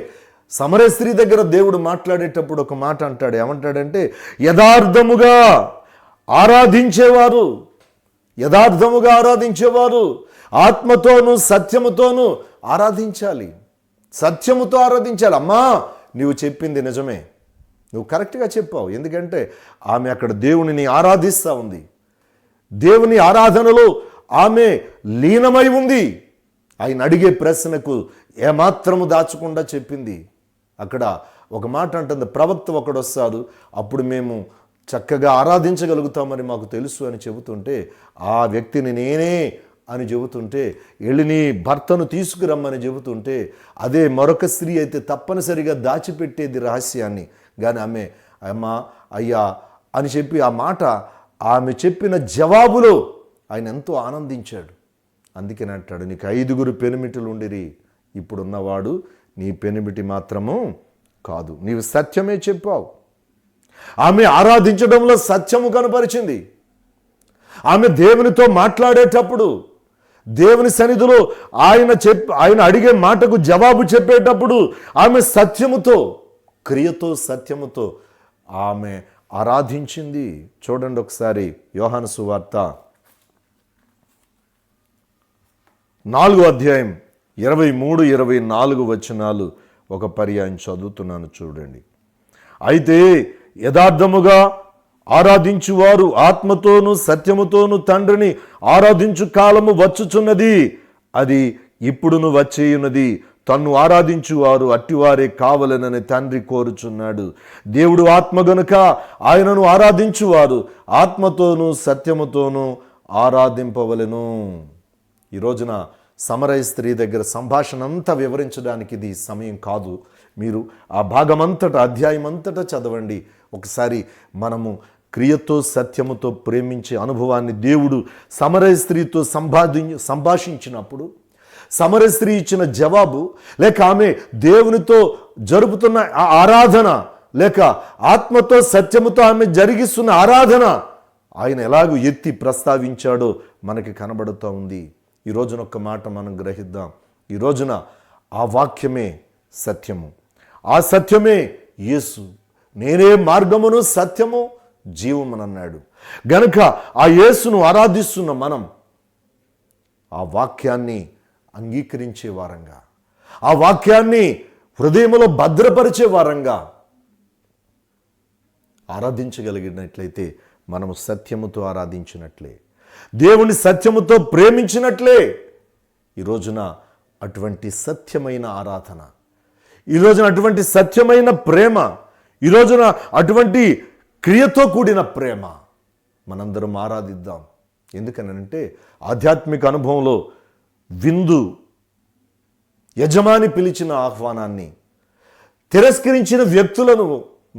సమరయ స్త్రీ దగ్గర దేవుడు మాట్లాడేటప్పుడు ఒక మాట అంటాడు. ఏమంటాడంటే, యథార్థముగా ఆరాధించేవారు, యథార్థముగా ఆరాధించేవారు ఆత్మతోనూ సత్యముతోనూ ఆరాధించాలి. సత్యముతో ఆరాధించాలి. అమ్మా నీవు చెప్పింది నిజమే, నువ్వు కరెక్ట్గా చెప్పావు. ఎందుకంటే ఆమె అక్కడ దేవునిని ఆరాధిస్తూ ఉంది. దేవుని ఆరాధనలో ఆమె లీనమై ఉంది. ఆయన అడిగే ప్రశ్నకు ఏమాత్రము దాచకుండా చెప్పింది. అక్కడ ఒక మాట అంటుంది, ప్రవక్త ఒకడు వస్తాడు, అప్పుడు మేము చక్కగా ఆరాధించగలుగుతామని మాకు తెలుసు అని చెబుతుంటే, ఆ వ్యక్తిని నేనే అని చెబుతుంటే, వెళ్ళి నీ భర్తను తీసుకురమ్మని చెబుతుంటే, అదే మరొక స్త్రీ అయితే తప్పనిసరిగా దాచిపెట్టేది రహస్యాన్ని. కానీ ఆమె అమ్మా అయ్యా అని చెప్పి ఆ మాట, ఆమె చెప్పిన జవాబులో ఆయన ఎంతో ఆనందించాడు. అందుకని అంటాడు, నీకు 5 పెనిమిటులు ఉండిరి, ఇప్పుడున్నవాడు నీ పెనిమిటి మాత్రము కాదు. నీవు సత్యమే చెప్పావు. ఆమె ఆరాధించడంలో సత్యము కనపరిచింది. ఆమె దేవునితో మాట్లాడేటప్పుడు, దేవుని సన్నిధిలో ఆయన అడిగే మాటకు జవాబు చెప్పేటప్పుడు ఆమె సత్యముతో, క్రియతో, సత్యముతో ఆమె ఆరాధించింది. చూడండి ఒకసారి యోహాను సువార్త 4వ అధ్యాయం 23-24 వచనాలు ఒక పర్యాయం చదువుతున్నాను, చూడండి. అయితే యథార్థముగా ఆరాధించువారు ఆత్మతోనూ సత్యముతోనూ తండ్రిని ఆరాధించు కాలము వచ్చుచున్నది, అది ఇప్పుడును వచ్చేయున్నది. తన్ను ఆరాధించువారు అట్టివారే కావలనని తండ్రి కోరుచున్నాడు. దేవుడు ఆత్మ గనుక ఆయనను ఆరాధించువారు ఆత్మతోనూ సత్యముతోనూ ఆరాధింపవలెను. ఈ రోజున సమరయ స్త్రీ దగ్గర సంభాషణ అంతా వివరించడానికి ఇది సమయం కాదు. మీరు ఆ భాగమంతటా, అధ్యాయం అంతటా చదవండి. ఒకసారి మనము క్రియతో సత్యముతో ప్రేమించే అనుభవాన్ని దేవుడు సమరయ స్త్రీతో సంభాషించినప్పుడు, సమరయ స్త్రీ ఇచ్చిన జవాబు, లేక ఆమె దేవునితో జరుపుతున్న ఆరాధన, లేక ఆత్మతో సత్యముతో ఆమె జరిగిస్తున్న ఆరాధన, ఆయన ఎలాగూ ఎత్తి ప్రస్తావించాడో మనకి కనబడుతూ ఉంది. ఈ రోజున ఒక్క మాట మనం గ్రహిద్దాం. ఈ రోజున ఆ వాక్యమే సత్యము, ఆ సత్యమే యేసు. నేనే మార్గమును సత్యము జీవమునన్నాడు. గనుక ఆ యేసును ఆరాధిస్తున్న మనం ఆ వాక్యాన్ని అంగీకరించే వారంగా, ఆ వాక్యాన్ని హృదయంలో భద్రపరిచే వారంగా ఆరాధించగలిగినట్లయితే మనము సత్యముతో ఆరాధించినట్లే, దేవుని సత్యముతో ప్రేమించినట్లే. ఈ రోజున అటువంటి సత్యమైన ఆరాధన, ఈ రోజున అటువంటి సత్యమైన ప్రేమ, ఈ రోజున అటువంటి క్రియతో కూడిన ప్రేమ మనందరం ఆరాధిద్దాం. ఎందుకనంటే ఆధ్యాత్మిక అనుభవంలో విందు యజమాని పిలిచిన ఆహ్వానాన్ని తిరస్కరించిన వ్యక్తులను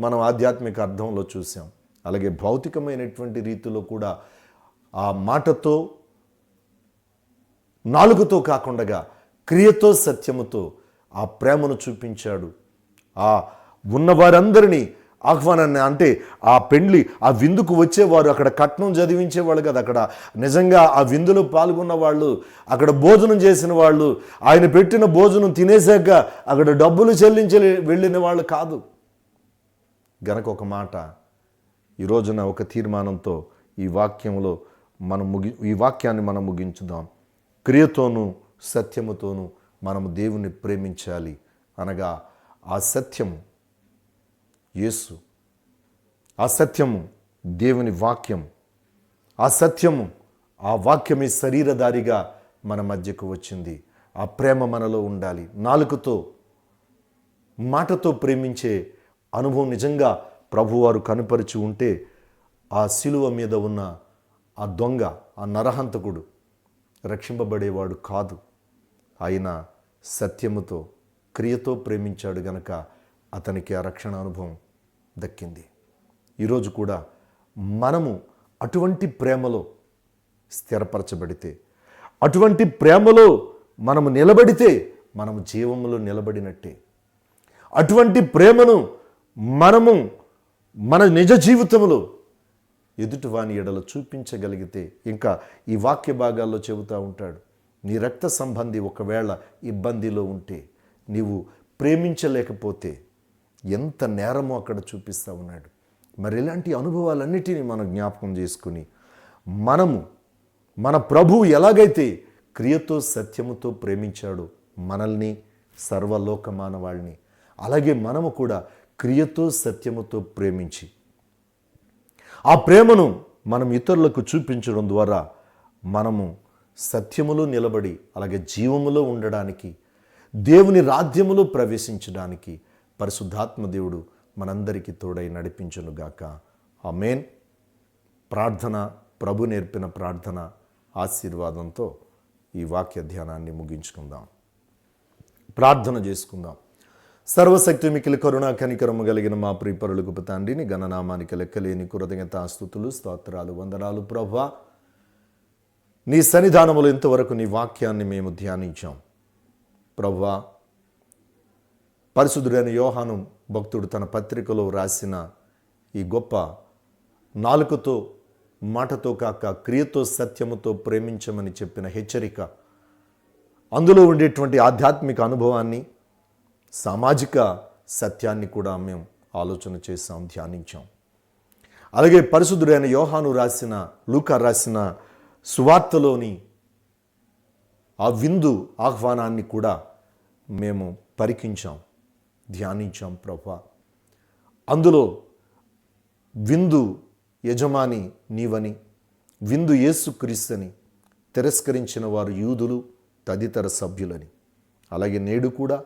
మనం ఆధ్యాత్మిక అర్థంలో చూసాం. అలాగే భౌతికమైనటువంటి రీతిలో కూడా ఆ మాటతో, నాలుగుతో కాకుండా క్రియతో, సత్యముతో ఆ ప్రేమను చూపించాడు. ఆ ఉన్నవారందరినీ ఆహ్వానాన్ని, అంటే ఆ పెండ్లి, ఆ విందుకు వచ్చేవారు అక్కడ కట్నం చదివించేవాళ్ళు కదా, అక్కడ నిజంగా ఆ విందులో పాల్గొన్న వాళ్ళు, అక్కడ భోజనం చేసిన వాళ్ళు, ఆయన పెట్టిన భోజనం తినేసాక అక్కడ డబ్బులు చెల్లించి వెళ్ళిన వాళ్ళు కాదు. గనక ఒక మాట, ఈ రోజున ఒక తీర్మానంతో ఈ వాక్యంలో ఈ వాక్యాన్ని మనం ముగించుదాం. క్రియతోనూ సత్యముతోనూ మనము దేవుని ప్రేమించాలి. అనగా ఆ సత్యము యేసు, ఆ సత్యము దేవుని వాక్యం, ఆ సత్యము, ఆ వాక్యమే శరీరధారిగా మన మధ్యకు వచ్చింది. ఆ ప్రేమ మనలో ఉండాలి. నాలుకతో, మాటతో ప్రేమించే అనుభవం నిజంగా ప్రభువారు కనుపరిచి ఉంటే ఆ శిలువ మీద ఉన్న ఆ దొంగ, ఆ నరహంతకుడు రక్షింపబడేవాడు కాదు. ఆయన సత్యముతో, క్రియతో ప్రేమించాడు గనక అతనికి ఆ రక్షణ అనుభవం దక్కింది. ఈరోజు కూడా మనము అటువంటి ప్రేమలో స్థిరపరచబడితే, అటువంటి ప్రేమలో మనము నిలబడితే మనము జీవములో నిలబడినట్టే. అటువంటి ప్రేమను మనము మన నిజ జీవితంలో ఎదుటివాని ఎడల చూపించగలిగితే, ఇంకా ఈ వాక్య భాగాల్లో చెబుతూ ఉంటాడు, నీ రక్త సంబంధి ఒకవేళ ఇబ్బందిలో ఉంటే, నీవు ప్రేమించలేకపోతే ఎంత నేరమో అక్కడ చూపిస్తూ ఉన్నాడు. మరి ఇలాంటి అనుభవాలన్నిటినీ మనం జ్ఞాపకం చేసుకుని, మనము మన ప్రభువు ఎలాగైతే క్రియతో సత్యముతో ప్రేమించాడో మనల్ని, సర్వలోక మానవాళిని, అలాగే మనము కూడా క్రియతో సత్యముతో ప్రేమించి ఆ ప్రేమను మనం ఇతరులకు చూపించడం ద్వారా మనము సత్యములో నిలబడి, అలాగే జీవములో ఉండడానికి, దేవుని రాజ్యములో ప్రవేశించడానికి పరిశుద్ధాత్మ దేవుడు మనందరికీ తోడై నడిపించునుగాక. ఆమేన్. ప్రార్థన, ప్రభు నేర్పిన ప్రార్థన ఆశీర్వాదంతో ఈ వాక్య ధ్యానాన్ని ముగించుకుందాం. ప్రార్థన చేసుకుందాం. సర్వశక్తి మికిలి కరుణా కనికరము కలిగిన మా ప్రియపరులు గొప్ప తండ్రిని, గణనామానికి లెక్కలేని కృతజ్ఞతాస్తుతులు, స్తోత్రాలు, వందనాలు ప్రభువా. నీ సన్నిధానములో ఇంతవరకు నీ వాక్యాన్ని మేము ధ్యానించాం ప్రభువా. పరిశుద్ధుడైన యోహాను భక్తుడు తన పత్రికలో రాసిన ఈ గొప్ప నాలుకతో, మాటతో కాక క్రియతో సత్యముతో ప్రేమించమని చెప్పిన హెచ్చరిక, అందులో ఉండేటువంటి ఆధ్యాత్మిక అనుభవాన్ని, సామాజిక సత్యాన్ని కూడా మేము ఆలోచన చేసాం, ధ్యానించాం. అలాగే పరిశుద్ధుడైన యోహాను రాసిన, లూకా రాసిన సువార్తలోని ఆ విందు ఆహ్వానాన్ని కూడా మేము పరికించాం, ధ్యానించాం ప్రభువా. అందులో విందు యజమాని నీవని, విందు యేసుక్రీస్తుని తిరస్కరించిన వారు యూదులు, తదితర సభ్యులని, అలాగే నేడు కూడా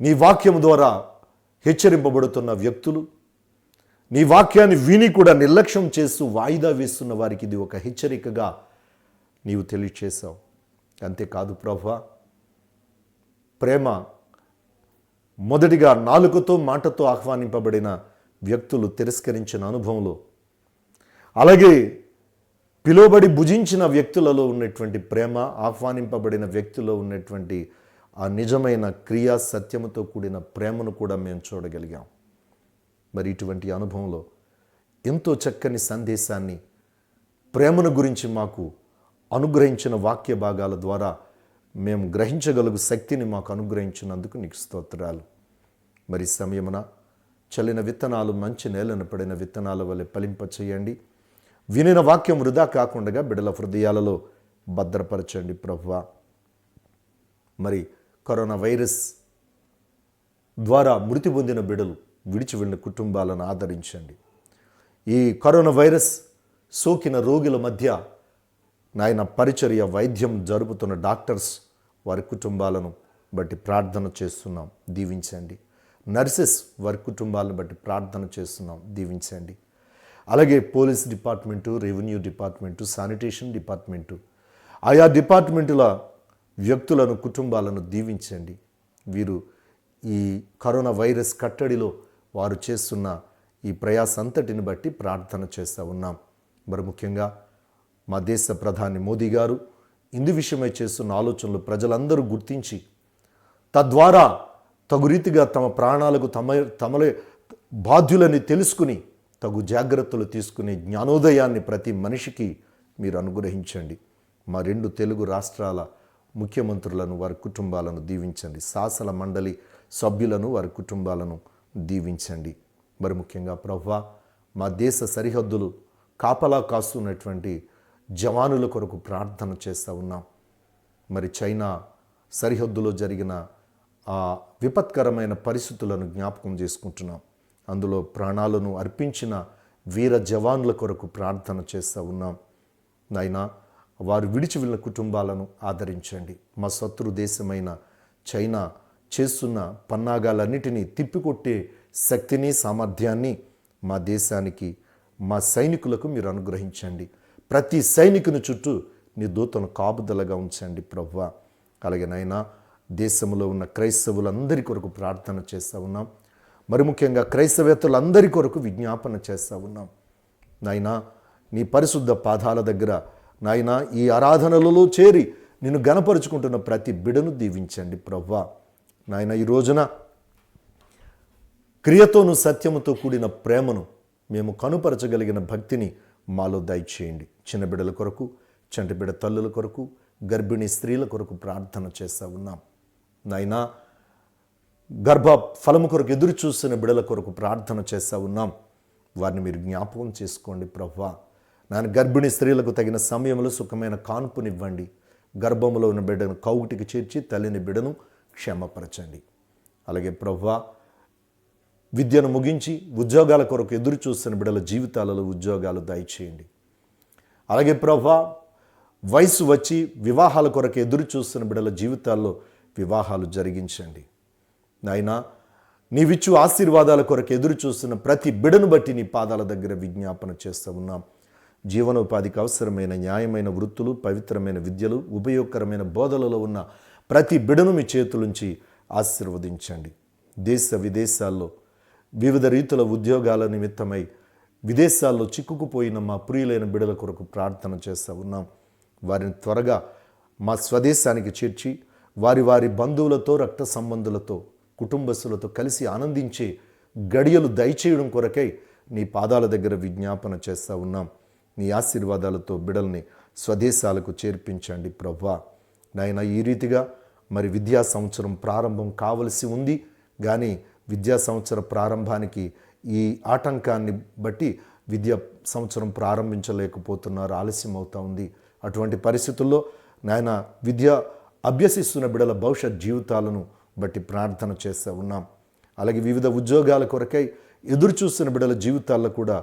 నీ వాక్యం ద్వారా హెచ్చరింపబడుతున్న వ్యక్తులు, నీ వాక్యాన్ని విని కూడా నిర్లక్ష్యం చేస్తూ వాయిదా వేస్తున్న వారికి ఇది ఒక హెచ్చరికగా నీవు తెలియచేశావు. అంతేకాదు ప్రభువా, ప్రేమ మొదటిగా నాలుకతో, మాటతో ఆహ్వానింపబడిన వ్యక్తులు తిరస్కరించిన అనుభవంలో, అలాగే పిలువబడి భుజించిన వ్యక్తులలో ఉన్నటువంటి ప్రేమ, ఆహ్వానింపబడిన వ్యక్తుల్లో ఉన్నటువంటి ఆ నిజమైన క్రియా సత్యముతో కూడిన ప్రేమను కూడా మేము చూడగలిగాం. మరి ఇటువంటి అనుభవంలో ఎంతో చక్కని సందేశాన్ని, ప్రేమను గురించి మాకు అనుగ్రహించిన వాక్య భాగాల ద్వారా మేము గ్రహించగలుగు శక్తిని మాకు అనుగ్రహించినందుకు నీకు స్తోత్రాలు. మరి సమయమున చల్లిన విత్తనాలు మంచి నేలను పడిన విత్తనాల వలె ఫలింపచేయండి. వినిన వాక్యం వృధా కాకుండా బిడ్డల హృదయాలలో భద్రపరచండి ప్రభువా. మరి కరోనా వైరస్ ద్వారా మృతి పొందిన బిడ్డలు విడిచి వెళ్ళిన కుటుంబాలను ఆదరించండి. ఈ కరోనా వైరస్ సోకిన రోగుల మధ్య నాయన పరిచర్య వైద్యం జరుపుతున్న డాక్టర్స్ వారి కుటుంబాలను బట్టి ప్రార్థన చేస్తున్నాం, దీవించండి. నర్సెస్ వారి కుటుంబాలను బట్టి ప్రార్థన చేస్తున్నాం, దీవించండి. అలాగే police department, revenue department, sanitation department, ఆయా డిపార్ట్మెంటుల వ్యక్తులను, కుటుంబాలను దీవించండి. వీరు ఈ కరోనా వైరస్ కట్టడిలో వారు చేస్తున్న ఈ ప్రయాస అంతటిని బట్టి ప్రార్థన చేస్తూ ఉన్నాం. మరి ముఖ్యంగా మా దేశ ప్రధాని మోదీ గారు ఇందు విషయమై చేస్తున్న ఆలోచనలు ప్రజలందరూ గుర్తించి తద్వారా తగు రీతిగా తమ ప్రాణాలకు తమలే బాధ్యులని తెలుసుకుని తగు జాగ్రత్తలు తీసుకునే జ్ఞానోదయాన్ని ప్రతి మనిషికి మీరు అనుగ్రహించండి. మా 2 తెలుగు రాష్ట్రాల ముఖ్యమంత్రులను, వారి కుటుంబాలను దీవించండి. శాసన మండలి సభ్యులను, వారి కుటుంబాలను దీవించండి. మరి ముఖ్యంగా ప్రభువా, మా దేశ సరిహద్దులు కాపలా కాస్తున్నటువంటి జవానుల కొరకు ప్రార్థన చేస్తూ ఉన్నాం. మరి చైనా సరిహద్దులో జరిగిన ఆ విపత్కరమైన పరిస్థితులను జ్ఞాపకం చేసుకుంటున్నాం. అందులో ప్రాణాలను అర్పించిన వీర జవానుల కొరకు ప్రార్థన చేస్తూ ఉన్నాం. నాయనా, వారు విడిచి వెళ్ళిన కుటుంబాలను ఆదరించండి. మా శత్రు దేశమైన చైనా చేస్తున్న పన్నాగాలన్నిటినీ తిప్పికొట్టే శక్తిని, సామర్థ్యాన్ని మా దేశానికి, మా సైనికులకు మీరు అనుగ్రహించండి. ప్రతి సైనికుని చుట్టూ నీ దూతను కాపుదలగా ఉంచండి ప్రభువా. అలాగే నాయనా, దేశంలో ఉన్న క్రైస్తవులందరి కొరకు ప్రార్థన చేస్తూ ఉన్నాం. మరి ముఖ్యంగా క్రైస్తవేత్తలందరి కొరకు విజ్ఞాపన చేస్తూ ఉన్నాం. నాయనా, నీ పరిశుద్ధ పాదాల దగ్గర నాయనా ఈ ఆరాధనలలో చేరి నిన్ను గణపరుచుకుంటున్న ప్రతి బిడను దీవించండి ప్రభువా. నాయనా, ఈ రోజున క్రియతోను సత్యముతో కూడిన ప్రేమను మేము కనుపరచగలిగిన భక్తిని మాలో దయచేయండి. చిన్న బిడ్డల కొరకు, చంటి బిడ్డ తల్లుల కొరకు, గర్భిణీ స్త్రీల కొరకు ప్రార్థన చేస్తూ ఉన్నాం. నాయనా, గర్భ ఫలము కొరకు ఎదురు చూస్తున్న బిడ్డల కొరకు ప్రార్థన చేస్తూ ఉన్నాం. వారిని మీరు జ్ఞాపకం చేసుకోండి ప్రభువా. నాన్న, గర్భిణీ స్త్రీలకు తగిన సమయంలో సుఖమైన కాన్పునివ్వండి. గర్భంలో ఉన్న బిడ్డను కౌగిటికి చేర్చి తల్లిని బిడ్డను క్షేమపరచండి. అలాగే ప్రభువా, విద్యను ముగించి ఉద్యోగాల కొరకు ఎదురు చూస్తున్న బిడ్డల జీవితాలలో ఉద్యోగాలు దయచేయండి. అలాగే ప్రభువా, వయసు వచ్చి వివాహాల కొరకు ఎదురు చూస్తున్న బిడ్డల జీవితాల్లో వివాహాలు జరిగించండి. నాయనా, నీవిచ్చు ఆశీర్వాదాల కొరకు ఎదురు చూస్తున్న ప్రతి బిడను బట్టి నీ పాదాల దగ్గర విజ్ఞాపన చేస్తూ ఉన్నాం. జీవనోపాధికి అవసరమైన న్యాయమైన వృత్తులు, పవిత్రమైన విద్యలు, ఉపయోగకరమైన బోధలలో ఉన్న ప్రతి బిడను మీ చేతులుంచి ఆశీర్వదించండి. దేశ విదేశాల్లో వివిధ రీతుల ఉద్యోగాల నిమిత్తమై విదేశాల్లో చిక్కుకుపోయిన మా ప్రియులైన బిడల కొరకు ప్రార్థన చేస్తూ ఉన్నాం. వారిని త్వరగా మా స్వదేశానికి చేర్చి వారి వారి బంధువులతో, రక్త సంబంధులతో, కుటుంబస్తులతో కలిసి ఆనందించే గడియలు దయచేయడం కొరకై నీ పాదాల దగ్గర విజ్ఞాపన చేస్తూ ఉన్నాం. నీ ఆశీర్వాదాలతో బిడల్ని స్వదేశాలకు చేర్పించండి ప్రభువా. నాయన, ఈ రీతిగా మరి విద్యా సంవత్సరం ప్రారంభం కావలసి ఉంది, కానీ విద్యా సంవత్సర ప్రారంభానికి ఈ ఆటంకాన్ని బట్టి విద్యా సంవత్సరం ప్రారంభించలేకపోతున్నారు, ఆలస్యం అవుతూ ఉంది. అటువంటి పరిస్థితుల్లో నాయన, విద్య అభ్యసిస్తున్న బిడల భవిష్యత్ జీవితాలను బట్టి ప్రార్థన చేస్తూ ఉన్నాం. అలాగే వివిధ ఉద్యోగాల కొరకై ఎదురు చూస్తున్న బిడల జీవితాల్లో కూడా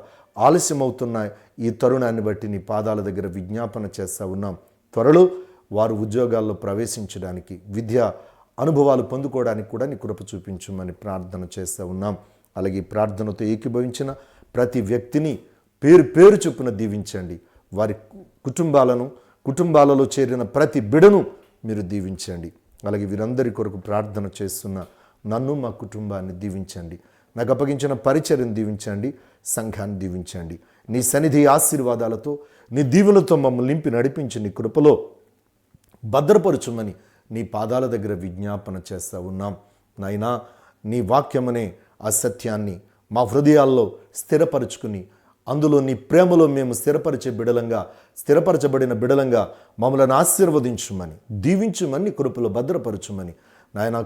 ఆలస్యం అవుతున్న ఈ తరుణాన్ని బట్టి నీ పాదాల దగ్గర విజ్ఞాపన చేస్తూ ఉన్నాం. త్వరలో వారు ఉద్యోగాల్లో ప్రవేశించడానికి, విద్యా అనుభవాలు పొందుకోవడానికి కూడా నీ కృప చూపించమని ప్రార్థన చేస్తూ ఉన్నాం. అలాగే ప్రార్థనతో ఏకీభవించిన ప్రతి వ్యక్తిని పేరు పేరు చొప్పున దీవించండి. వారి కుటుంబాలలో చేరిన ప్రతి బిడను మీరు దీవించండి. అలాగే వీరందరి కొరకు ప్రార్థన చేస్తున్న నన్ను, మా కుటుంబాన్ని దీవించండి. నాకు అప్పగించిన పరిచర్యను దీవించండి, సంఘాన్ని దీవించండి. నీ సన్నిధి ఆశీర్వాదాలతో, నీ దీవులతో మమ్మల్ని నింపి నడిపించి నీ కృపలో భద్రపరచుమని నీ పాదాల దగ్గర విజ్ఞాపన చేస్తూ ఉన్నాం. నాయనా, నీ వాక్యమనే ఆ సత్యాన్ని మా హృదయాల్లో స్థిరపరచుకుని అందులో నీ ప్రేమలో మేము స్థిరపరచబడిన బిడలంగా మమ్మల్ని ఆశీర్వదించుమని, దీవించుమని, కృపలో భద్రపరచుమని నాయన,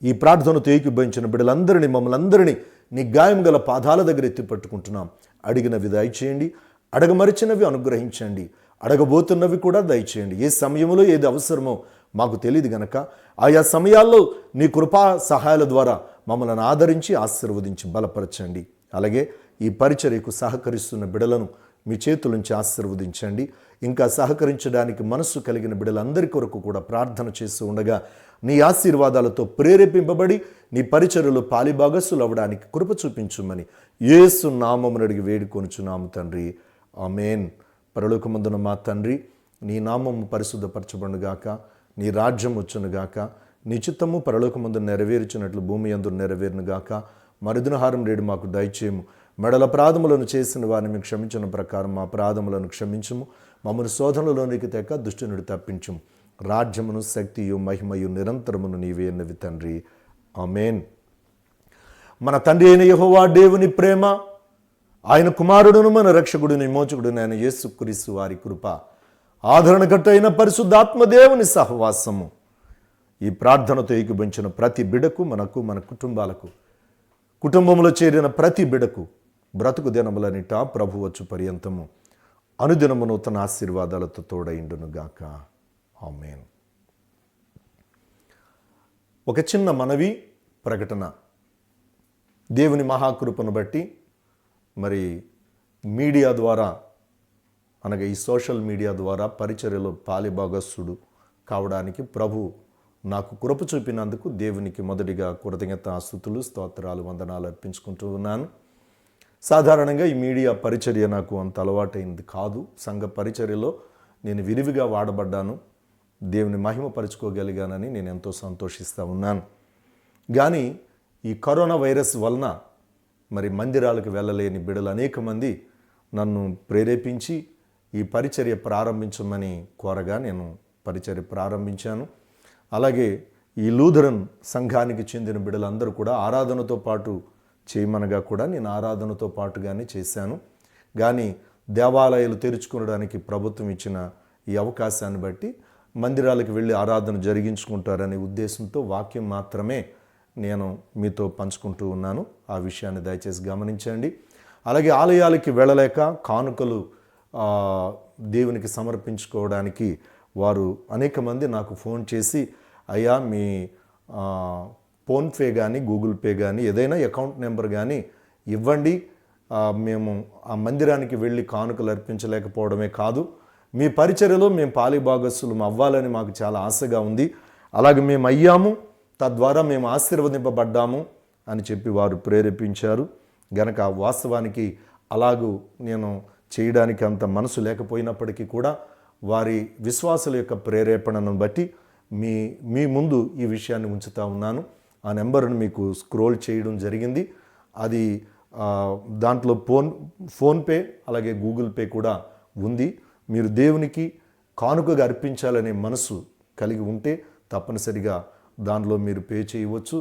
ఈ ప్రార్థనతో ఏకీభవించిన బిడ్డలందరినీ, మమ్మల్ని అందరినీ నీ గాయం గల పాదాల దగ్గర ఎత్తి పట్టుకుంటున్నాం. అడిగిన విధాయి చేయండి. అడగమరిచినవి అనుగ్రహించండి, అడగబోతున్నవి కూడా దయచేయండి. ఏ సమయంలో ఏది అవసరమో మాకు తెలియదు గనక ఆయా సమయాల్లో నీ కృపా సహాయాల ద్వారా మమ్మల్ని ఆదరించి ఆశీర్వదించి బలపరచండి. అలాగే ఈ పరిచర్యకు సహకరిస్తున్న బిడలను మీ చేతుల నుంచి ఆశీర్వదించండి. ఇంకా సహకరించడానికి మనస్సు కలిగిన బిడలందరి కొరకు కూడా ప్రార్థన చేస్తూ ఉండగా నీ ఆశీర్వాదాలతో ప్రేరేపింపబడి నీ పరిచర్యలో పాలిభాగస్సులు అవ్వడానికి కృప చూపించుమని యేసు నామమును అడిగి వేడుకొనుచున్నాము తండ్రి, ఆమేన్. పరలోకమందున మా తండ్రి, నీ నామము పరిశుద్ధపరచబడుగాక, నీ రాజ్యం వచ్చునుగాక, నీ చిత్తము పరలోకమందు నెరవేర్చినట్లు భూమి యందు నెరవేరునుగాక. మరుదినహారం నేడు మాకు దయచేయము. మెడల అపరాధములను చేసిన వారిని మీకు క్షమించిన ప్రకారం మా అపరాధములను క్షమించుము. మమ్మల్ని శోధనలోనికి తెక దుష్టు నుండి తప్పించుము. రాజ్యమును, శక్తియు, మహిమయు నిరంతరమును నీవే అన్నవి తండ్రి, ఆమేన్. మన తండ్రి అయిన యెహోవా దేవుని ప్రేమ, ఆయన కుమారుడును మన రక్షకుడుని విమోచకుడుని ఆయన యేసుక్రీస్తు వారి కృప, ఆదరణకర్త అయిన పరిశుద్ధాత్మ దేవుని సహవాసము ఈ ప్రార్థనతో ఏకీభవించిన ప్రతి బిడకు, మనకు, మన కుటుంబాలకు, కుటుంబంలో చేరిన ప్రతి బిడకు బ్రతుకు దినములనిట ప్రభు వచ్చు పర్యంతము అనుదినము నూతన ఆశీర్వాదాలతో తోడైండునుగాక, ఆమేన్. ఒక చిన్న మనవి, ప్రకటన. దేవుని మహాకృపను బట్టి మరి మీడియా ద్వారా, అనగా ఈ సోషల్ మీడియా ద్వారా పరిచర్యలో పాలిభాగస్సుడు కావడానికి ప్రభు నాకు కృప చూపినందుకు దేవునికి మొదటిగా కృతజ్ఞతాస్తుతులు, స్తోత్రాలు, వందనాలు అర్పించుకుంటూ ఉన్నాను. సాధారణంగా ఈ మీడియా పరిచర్య నాకు అంత అలవాటైంది కాదు. సంఘ పరిచర్యలో నేను విరివిగా వాడబడ్డాను, దేవుని మహిమపరుచుకోగలిగానని నేను ఎంతో సంతోషిస్తూ ఉన్నాను. కానీ ఈ కరోనా వైరస్ వలన మరి మందిరాలకు వెళ్ళలేని బిడలు అనేక మంది నన్ను ప్రేరేపించి ఈ పరిచర్య ప్రారంభించమని కోరగా నేను పరిచర్య ప్రారంభించాను. అలాగే ఈ లూథరన్ సంఘానికి చెందిన బిడలందరూ కూడా ఆరాధనతో పాటు చేయమనగా కూడా నేను ఆరాధనతో పాటుగానే చేశాను. కానీ దేవాలయాలు తెరుచుకోవడానికి ప్రభుత్వం ఇచ్చిన ఈ అవకాశాన్ని బట్టి మందిరాలకు వెళ్ళి ఆరాధన జరిగించుకుంటారనే ఉద్దేశంతో వాక్యం మాత్రమే నేను మీతో పంచుకుంటూ ఉన్నాను. ఆ విషయాన్ని దయచేసి గమనించండి. అలాగే ఆలయాలకి వెళ్ళలేక కానుకలు దేవునికి సమర్పించుకోవడానికి వారు అనేక మంది నాకు ఫోన్ చేసి, అయ్యా మీ ఫోన్పే కానీ గూగుల్ పే కానీ ఏదైనా అకౌంట్ నెంబర్ కానీ ఇవ్వండి, మేము ఆ మందిరానికి వెళ్ళి కానుకలు అర్పించలేకపోవడమే కాదు, మీ పరిచర్యలో మేము పాలిభాగస్సులు అవ్వాలని మాకు చాలా ఆశగా ఉంది, అలాగే మేము అయ్యాము, తద్వారా మేము ఆశీర్వదింపబడ్డాము అని చెప్పి వారు ప్రేరేపించారు. గనక వాస్తవానికి అలాగూ నేను చేయడానికి అంత మనసు లేకపోయినప్పటికీ కూడా వారి విశ్వాసుల యొక్క ప్రేరేపణను బట్టి మీ ముందు ఈ విషయాన్ని ఉంచుతా ఉన్నాను. ఆ నెంబర్ను మీకు స్క్రోల్ చేయడం జరిగింది. అది దాంట్లో ఫోన్పే అలాగే గూగుల్ పే కూడా ఉంది. మీరు దేవునికి కానుకగా అర్పించాలనే మనసు కలిగి ఉంటే తప్పనిసరిగా దానిలో మీరు పే చేయవచ్చు.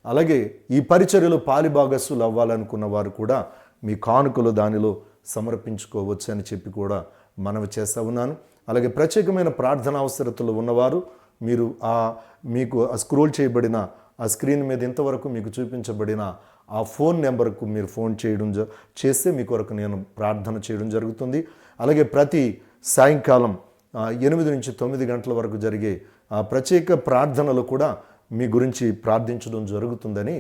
అలాగే ఈ పరిచర్యలో పాలిభాగస్సులు అవ్వాలనుకున్న వారు కూడా మీ కానుకలు దానిలో సమర్పించుకోవచ్చు అని చెప్పి కూడా మనవి చేస్తూ ఉన్నాను. అలాగే ప్రత్యేకమైన ప్రార్థన అవసరతలు ఉన్నవారు మీరు మీకు స్క్రోల్ చేయబడిన ఆ స్క్రీన్ మీద ఇంతవరకు మీకు చూపించబడిన ఆ ఫోన్ నెంబర్కు మీరు ఫోన్ చేస్తే మీ కొరకు నేను ప్రార్థన చేయడం జరుగుతుంది. అలాగే ప్రతి సాయంకాలం 8 నుంచి 9 గంటల వరకు జరిగే ప్రత్యేక ప్రార్థనలు కూడా మీ గురించి ప్రార్థించడం జరుగుతుందని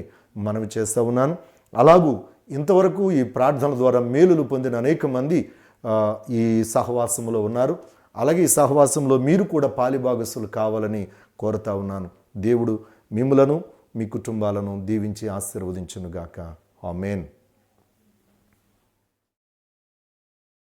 మనవి చేస్తూ ఉన్నాను. అలాగూ ఇంతవరకు ఈ ప్రార్థన ద్వారా మేలులు పొందిన అనేక మంది ఈ సహవాసంలో ఉన్నారు. అలాగే ఈ సహవాసంలో మీరు కూడా పాలిభాగస్సులు కావాలని కోరుతా ఉన్నాను. దేవుడు మిమ్ములను మీ కుటుంబాలను దీవించి ఆశీర్వదించునుగాక, ఆమేన్.